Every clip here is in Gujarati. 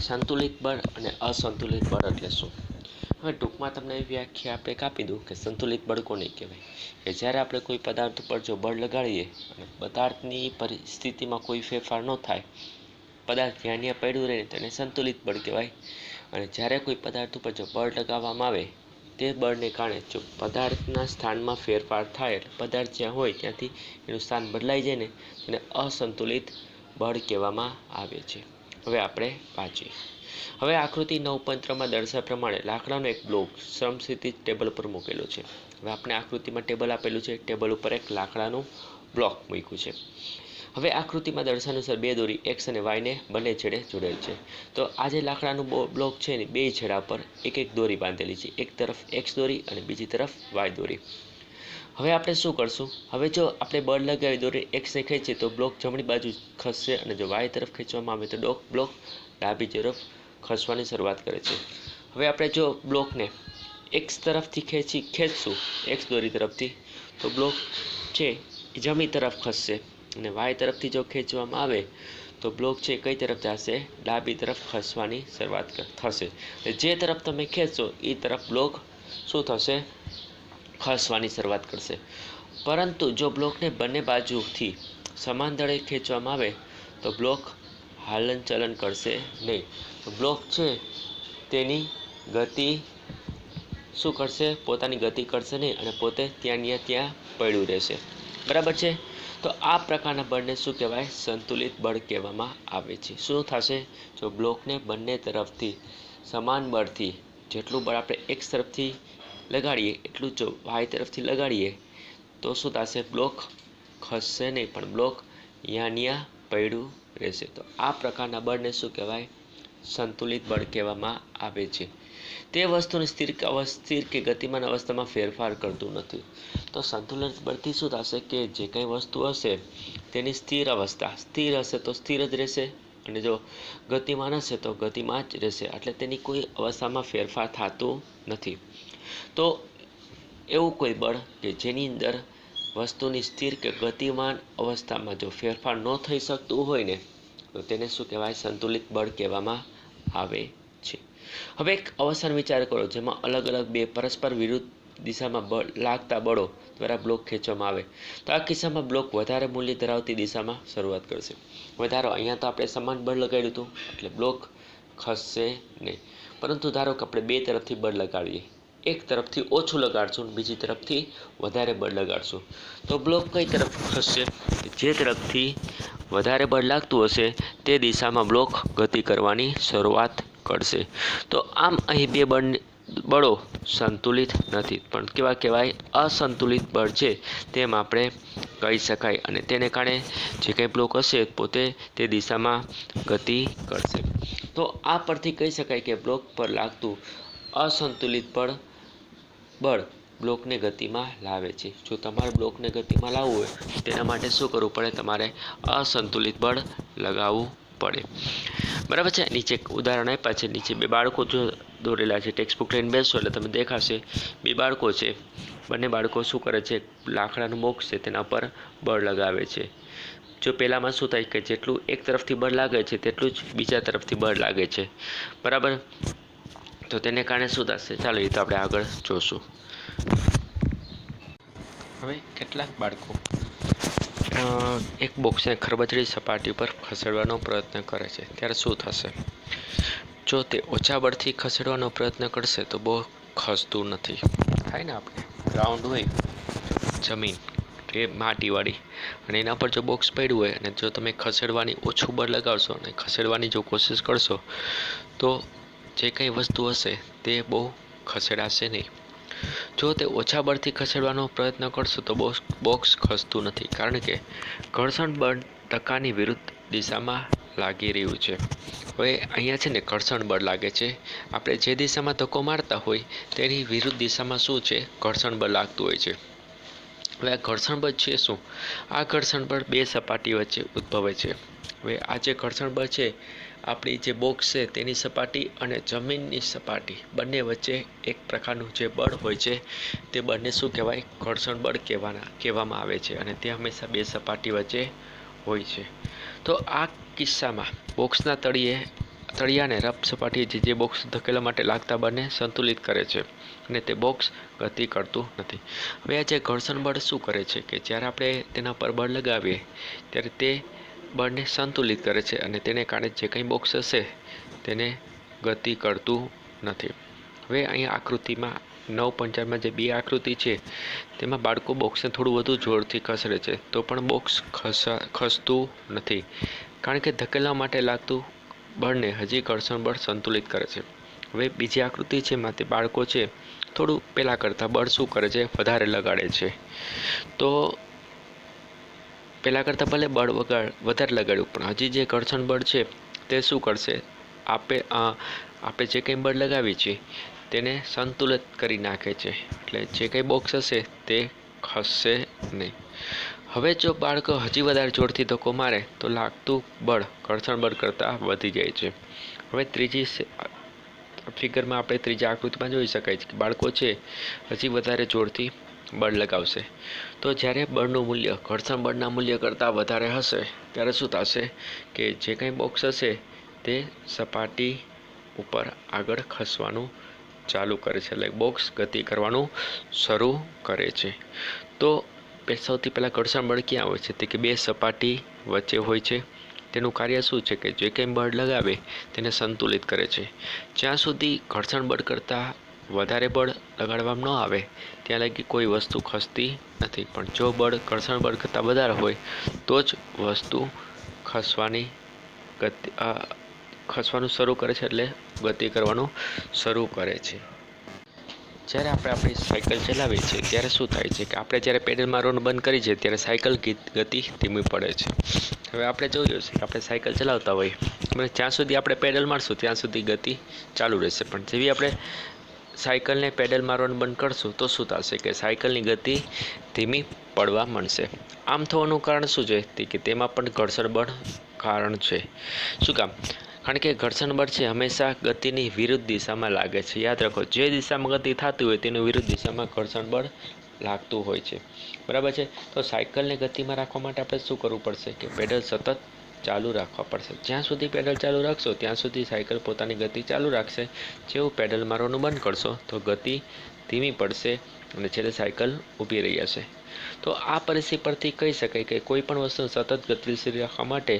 સંતુલિત બળ અને અસંતુલિત બળ એટલે શું? હવે ટૂંકમાં તમને એ વ્યાખ્યા આપણે કાપી દઉં કે સંતુલિત બળ કોને કહેવાય કે જ્યારે આપણે કોઈ પદાર્થ ઉપર જો બળ લગાડીએ અને પદાર્થની પરિસ્થિતિમાં કોઈ ફેરફાર ન થાય, પદાર્થ ત્યાં પડ્યું રહે તેને સંતુલિત બળ કહેવાય. અને જ્યારે કોઈ પદાર્થ ઉપર જો બળ લગાવવામાં આવે તે બળને કારણે જો પદાર્થના સ્થાનમાં ફેરફાર થાય એટલે પદાર્થ જ્યાં હોય ત્યાંથી એનું સ્થાન બદલાઈ જાય ને તેને અસંતુલિત બળ કહેવામાં આવે છે. હવે આપણે વાંચીએ. હવે આકૃતિ 9.3માં દર્શાવ્યા પ્રમાણે લાકડાનો એક બ્લોક સમસ્થિતિ ટેબલ પર મૂકેલો છે. હવે આપણે આકૃતિમાં ટેબલ આપેલું છે, ટેબલ ઉપર એક લાકડાનું બ્લોક મૂક્યું છે. હવે આકૃતિમાં દર્શાવ્યા અનુસાર બે દોરી એક્સ અને વાયને બંને છેડે જોડેલ છે. તો આ જે લાકડાનું બ્લોક છે ને બે છેડા પર એક એક દોરી બાંધેલી છે, એક તરફ એક્સ દોરી અને બીજી તરફ વાય દોરી. હવે આપણે શું કરશું? હવે જો આપણે બળ લગાવી દોરી એક્સને ખેંચીએ તો બ્લોક જમણી બાજુ ખસશે અને જો વાય તરફ ખેંચવામાં આવે તો બ્લોક ડાબી તરફ ખસવાની શરૂઆત કરે છે. હવે આપણે જો બ્લોકને એક્સ તરફથી ખેંચશું એક્સ દોરી તરફથી તો બ્લોક છે એ જમણી તરફ ખસશે અને વાય તરફથી જો ખેંચવામાં આવે તો બ્લોક છે કઈ તરફ જશે? ડાબી તરફ ખસવાની શરૂઆત થશે. જે તરફ તમે ખેંચશો એ તરફ બ્લોક શું થશે? ખસવાની શરૂઆત કરશે. પરંતુ જો બ્લોકને બંને બાજુથી સમાન દળે ખેંચવામાં આવે તો બ્લોક હલનચલન કરશે નહીં. તો બ્લોક છે તેની ગતિ શું કરશે? પોતાની ગતિ કરશે નહીં અને પોતે ત્યાં પડ્યું રહેશે. બરાબર છે? તો આ પ્રકારના બળને શું કહેવાય? સંતુલિત બળ કહેવામાં આવે છે. શું થશે? જો બ્લોકને બંને તરફથી સમાન બળથી જેટલું બળ આપણે એક્સ તરફથી લગાડીએ એટલું જો વાય તરફથી લગાડીએ તો શું થશે? બ્લોક ખસશે નહીં પણ બ્લોક ત્યાં પડ્યું રહેશે. તો આ પ્રકારના બળને શું કહેવાય? સંતુલિત બળ કહેવામાં આવે છે. તે વસ્તુની સ્થિર કે ગતિમાન અવસ્થામાં ફેરફાર કરતું નથી. તો સંતુલિત બળથી શું થશે કે જે કંઈ વસ્તુ હશે તેની સ્થિર અવસ્થા સ્થિર હશે તો સ્થિર જ રહેશે અને જો ગતિમાન હશે તો ગતિમાં જ રહેશે. એટલે તેની કોઈ અવસ્થામાં ફેરફાર થતું નથી. તો એવું કોઈ બળ કે જેની અંદર વસ્તુની સ્થિર કે ગતિમાન અવસ્થામાં જો ફેરફાર ન થઈ શકતું હોય ને તો તેને શું કહેવાય? સંતુલિત બળ કહેવામાં આવે છે. હવે એક અવસ્થાનો વિચાર કરો જેમાં અલગ અલગ બે પરસ્પર વિરુદ્ધ દિશામાં લાગતા બળો દ્વારા બ્લોક ખેંચવામાં આવે તો આ કિસ્સામાં બ્લોક વધારે મૂલ્ય ધરાવતી દિશામાં શરૂઆત કરશે. હવે ધારો અહીંયા તો આપણે સમાન બળ લગાડ્યું હતું એટલે બ્લોક ખસશે નહીં. પરંતુ ધારો કે આપણે બે તરફથી બળ લગાડીએ, એક તરફથી ઓછું લગાડશું બીજી તરફથી વધારે બળ લગાડશું તો બ્લોક કઈ તરફ ખસશે? જે તરફથી વધારે બળ લાગતું હશે તે દિશામાં બ્લોક ગતિ કરવાની શરૂઆત કરશે. તો આમ અહીં બે બળો સંતુલિત નથી પણ કેવા કહેવાય? અસંતુલિત બળ છે તેમ આપણે કહી શકાય. અને તેને કારણે જે કંઈ બ્લોક હશે પોતે તે દિશામાં ગતિ કરશે. તો આ પરથી કહી શકાય કે બ્લોક પર લાગતું અસંતુલિત બળ બ્લોકને ગતિમાં લાવે છે. જો તમારે બ્લોકને ગતિમાં લાવવું હોય તેના માટે શું કરવું પડે? તમારે અસંતુલિત બળ લગાવવું પડે. બરાબર છે? નીચે એક ઉદાહરણ આપ્યા છે. નીચે બે બાળકો જો દોરેલા છે, ટેક્સ્ટ બુક લઈને બેસશો એટલે તમને દેખાશે બે બાળકો છે. બંને બાળકો શું કરે છે? લાકડાનું બોક્સ છે તેના પર બળ લગાવે છે. જો પહેલામાં શું થાય કે જેટલું એક તરફથી બળ લાગે છે તેટલું જ બીજા તરફથી બળ લાગે છે. બરાબર? તો તેને કારણે શું થશે? ચાલો એ તો આપણે આગળ જોશું. હવે કેટલાક બાળકો એક બોક્સને ખરબચડી સપાટી પર ખસેડવાનો પ્રયત્ન કરે છે ત્યારે શું થશે? જો તે ઓછા બળથી ખસેડવાનો પ્રયત્ન કરશે તો બહુ ખસતું નથી. થાય ને આપણે ગ્રાઉન્ડ હોય જમીન એ માટીવાળી અને એના પર જો બોક્સ પડ્યું હોય અને જો તમે ખસેડવાની ઓછું બળ લગાવશો અને ખસેડવાની જો કોશિશ કરશો તો જે કંઈ વસ્તુ હશે તે બહુ ખસેડાશે નહીં. જો તે ઓછા બળથી ખસેડવાનો પ્રયત્ન કરશો તો બોક્સ ખસતું નથી કારણ કે ઘર્ષણ બળ ધક્કાની વિરુદ્ધ દિશામાં લાગી રહ્યું છે. હવે અહીંયા છે ને ઘર્ષણ બળ લાગે છે. આપણે જે દિશામાં ધક્કો મારતા હોય તેની વિરુદ્ધ દિશામાં શું છે? ઘર્ષણ બળ લાગતું હોય છે. હવે આ ઘર્ષણ બળ છે શું? આ ઘર્ષણ બળ બે સપાટી વચ્ચે ઉદ્ભવે છે. હવે આ જે ઘર્ષણ બળ છે આપણી જે બોક્સ છે તેની સપાટી અને જમીનની સપાટી બંને વચ્ચે એક પ્રકારનું જે બળ હોય છે તે બળને શું કહેવાય? ઘર્ષણ બળ કહેવામાં આવે છે અને તે હંમેશા બે સપાટી વચ્ચે હોય છે. તો આ કિસ્સામાં બોક્સના તળિયે તળિયાને રફ સપાટીએ જે બોક્સ ધકેલવા માટે લાગતા બળને સંતુલિત કરે છે અને તે બોક્સ ગતિ કરતું નથી. હવે આ જે ઘર્ષણ બળ શું કરે છે કે જ્યારે આપણે તેના પર બળ લગાવીએ ત્યારે તે બળને સંતુલિત કરે છે અને તેને કારણે જે કંઈ બોક્સ હશે તેને ગતિ કરતું નથી. હવે અહીંયા આકૃતિમાં 9.4માં જે બે આકૃતિ છે તેમાં બાળકો બોક્સને થોડું વધુ જોરથી ખસેડે છે તો પણ બોક્સ ખસતું નથી, કારણ કે ધકેલવા માટે લાગતું બળને હજી ઘર્ષણ બળ સંતુલિત કરે છે. હવે બીજી આકૃતિ છે એમાં તે બાળકો છે થોડું પહેલાં કરતાં બળ શું કરે છે, વધારે લગાડે છે. તો પહેલાં કરતાં ભલે બળ વધારે લગાડ્યું પણ હજી જે ઘર્ષણ બળ છે તે શું કરશે, આપણે જે કંઈ બળ લગાવીએ છીએ તેને સંતુલિત કરી નાખે છે, એટલે જે કંઈ બોક્સ હશે તે ખસશે નહીં. હવે જો બાળકો હજી વધારે જોરથી ધક્કો મારે તો લાગતું બળ ઘર્ષણ બળ કરતાં વધી જાય છે. હવે ત્રીજી ફિગરમાં આપણે ત્રીજા આકૃતિમાં જોઈ શકાય છે કે બાળકો છે હજી વધારે જોરથી બળ લગાવશે તો જ્યારે બળનું મૂલ્ય ઘર્ષણ બળના મૂલ્ય કરતાં વધારે હશે ત્યારે શું થશે કે જે કંઈ બોક્સ હશે તે સપાટી ઉપર આગળ ખસવાનું ચાલુ કરે છે, એટલે બોક્સ ગતિ કરવાનું શરૂ કરે છે. તો સૌથી પહેલાં ઘર્ષણ બળ ક્યાં હોય છે તે કે બે સપાટી વચ્ચે હોય છે. તેનું કાર્ય શું છે કે જે કંઈ બળ લગાવે તેને સંતુલિત કરે છે. જ્યાં સુધી ઘર્ષણ બળ કરતાં વધારે બળ લગાડવામાં ન આવે ત્યાં લગી કોઈ વસ્તુ ખસતી નથી, પણ જો બળ ઘર્ષણ બળ કરતાં વધારે હોય તો જ વસ્તુ ખસવાનું શરૂ કરે છે, એટલે ગતિ કરવાનું શરૂ કરે છે. જ્યારે આપણે આપણી સાયકલ ચલાવીએ છીએ ત્યારે શું થાય છે કે આપણે જ્યારે પેડલ મારવાનું બંધ કરીએ છીએ ત્યારે સાયકલ ગતિ ધીમી પડે છે. હવે આપણે જોયું છે કે આપણે સાયકલ ચલાવતા હોઈએ અને જ્યાં સુધી આપણે પેડલ મારશું ત્યાં સુધી ગતિ ચાલુ રહેશે, પણ જેવી આપણે સાયકલને પેડલ મારવાનું બંધ કરશું તો શું થશે કે સાયકલની ગતિ ધીમી પડવા માંડશે. આમ થવાનું કારણ શું છે કે તેમાં પણ ઘર્ષણ બળ કારણ છે. શું કામ? કારણ કે ઘર્ષણ બળ છે હંમેશા ગતિની વિરુદ્ધ દિશામાં લાગે છે. યાદ રાખો, જે દિશામાં ગતિ થતી હોય તેની વિરુદ્ધ દિશામાં ઘર્ષણ બળ લાગતું હોય છે. બરાબર છે. તો સાયકલને ગતિમાં રાખવા માટે આપણે શું કરવું પડશે કે પેડલ સતત ચાલુ રાખવા પડશે. જ્યાં સુધી પેડલ ચાલુ રાખશો ત્યાં સુધી સાયકલ પોતાની ગતિ ચાલુ રાખશે. જેવું પેડલ મારવાનું બંધ કરશો તો ગતિ ધીમી પડશે અને છેલ્લે સાયકલ ઊભી રહી જશે. તો આ પરિસ્થિતિ પરથી કહી શકાય કે કોઈ પણ વસ્તુ સતત ગતિશીલ રાખવા માટે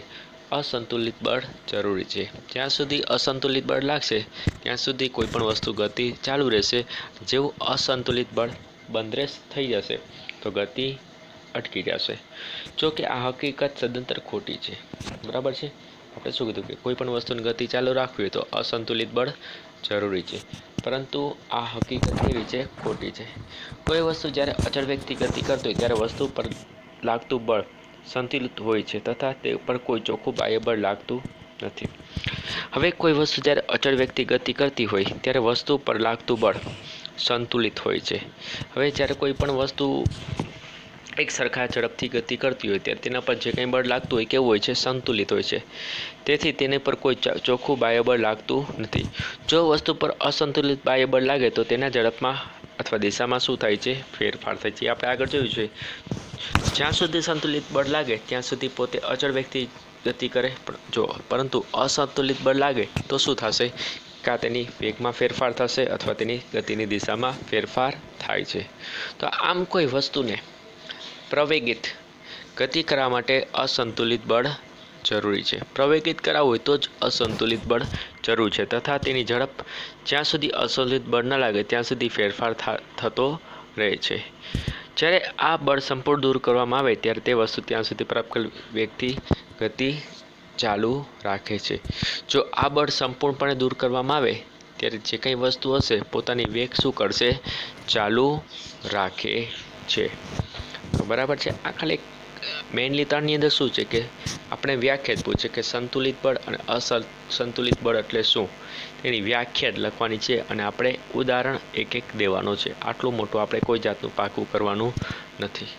અસંતુલિત બળ જરૂરી છે. જ્યાં સુધી અસંતુલિત બળ લાગશે ત્યાં સુધી કોઈ પણ વસ્તુ ગતિ ચાલુ રહેશે. જેવું અસંતુલિત બળ બંધ થઈ જશે તો ગતિ અટકી જશે. જો કે આ હકીકત સદંતર ખોટી છે. બરાબર છે. આપણે શું કીધું કે કોઈ પણ વસ્તુની ગતિ ચાલુ રાખવી હોય તો અસંતુલિત બળ જરૂરી છે, પરંતુ આ હકીકત કેવી છે, ખોટી છે. કોઈ વસ્તુ જ્યારે અચળ વેગથી ગતિ કરતી હોય ત્યારે વસ્તુ પર લાગતું બળ સંતુલિત હોય છે તથા તે ઉપર કોઈ ચોખ્ખું બાહ્ય બળ લાગતું નથી. હવે કોઈ વસ્તુ જ્યારે અચળ વેગથી ગતિ કરતી હોય ત્યારે વસ્તુ પર લાગતું બળ સંતુલિત હોય છે. હવે જ્યારે કોઈ પણ વસ્તુ એક સરખા ઝડપથી ગતિ કરતી હોય ત્યારે તેના પર જે કંઈ બળ લાગતું હોય કેવું હોય છે, સંતુલિત હોય છે. તેથી તેને પર કોઈ ચોખ્ખું બાહ્ય બળ લાગતું નથી. જો વસ્તુ પર અસંતુલિત બાહ્ય બળ લાગે તો તેના ઝડપમાં અથવા દિશામાં શું થાય છે, ફેરફાર થાય છે. આપણે આગળ જોયું છે જ્યાં સુધી સંતુલિત બળ લાગે ત્યાં સુધી પોતે અચળ વેગથી ગતિ કરે, પરંતુ અસંતુલિત બળ લાગે તો શું થશે, કાં તેની વેગમાં ફેરફાર થશે અથવા તેની ગતિની દિશામાં ફેરફાર થાય છે. તો આમ કોઈ વસ્તુને પ્રવેગિત ગતિ કરવા માટે અસંતુલિત બળ જરૂરી છે. પ્રવેગિત કરાવવું હોય તો જ અસંતુલિત બળ જરૂર છે તથા તેની ઝડપ જ્યાં સુધી અસંતુલિત બળ ન લાગે ત્યાં સુધી ફેરફાર થતો રહે છે. જ્યારે આ બળ સંપૂર્ણ દૂર કરવામાં આવે ત્યારે તે વસ્તુ ત્યાં સુધી પ્રાપ્ત વેગથી ગતિ ચાલુ રાખે છે. જો આ બળ સંપૂર્ણપણે દૂર કરવામાં આવે ત્યારે જે કંઈ વસ્તુ હશે પોતાની વેગ શું કરશે, ચાલુ રાખે છે. બરાબર છે. આ ખાલી મેઇનલી ત્રણની અંદર શું છે કે આપણે વ્યાખ્યા જ પૂછે કે સંતુલિત બળ અને અસંતુલિત બળ એટલે શું, તેની વ્યાખ્યા જ લખવાની છે અને આપણે ઉદાહરણ એક એક દેવાનો છે. આટલું મોટું આપણે કોઈ જાતનું પાકું કરવાનું નથી.